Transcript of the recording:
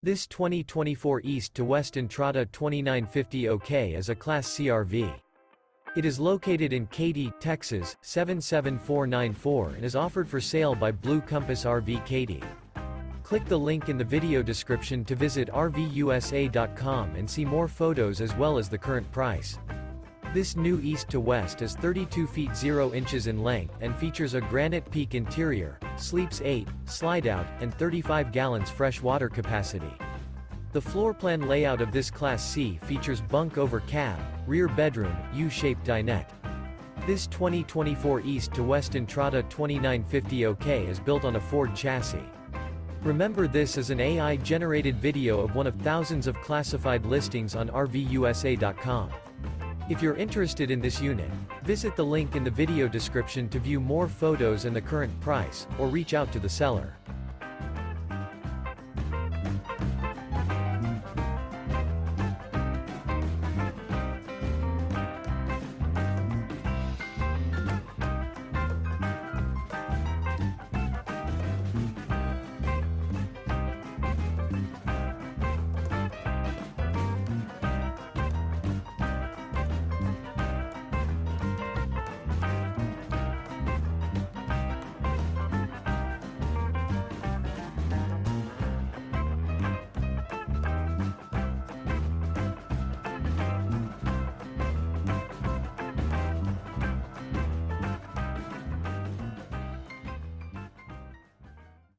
This 2024 East to West Entrada 2950 OK is a Class C RV. It is located in Katy, Texas, 77494 and is offered for sale by Blue Compass RV Katy. Click the link in the video description to visit RVUSA.com and see more photos as well as the current price. This new East to West is 32 feet 0 inches in length and features a GRANITE PEAK interior, sleeps 8, Slideout, and 35 gallons fresh water capacity. The floor plan layout of this Class C features bunk over cab, rear bedroom, U-shaped dinette. This 2024 East to West Entrada 2950 OK is built on a Ford chassis. Remember, this is an AI-generated video of one of thousands of classified listings on RVUSA.com. If you're interested in this unit, visit the link in the video description to view more photos and the current price, or reach out to the seller.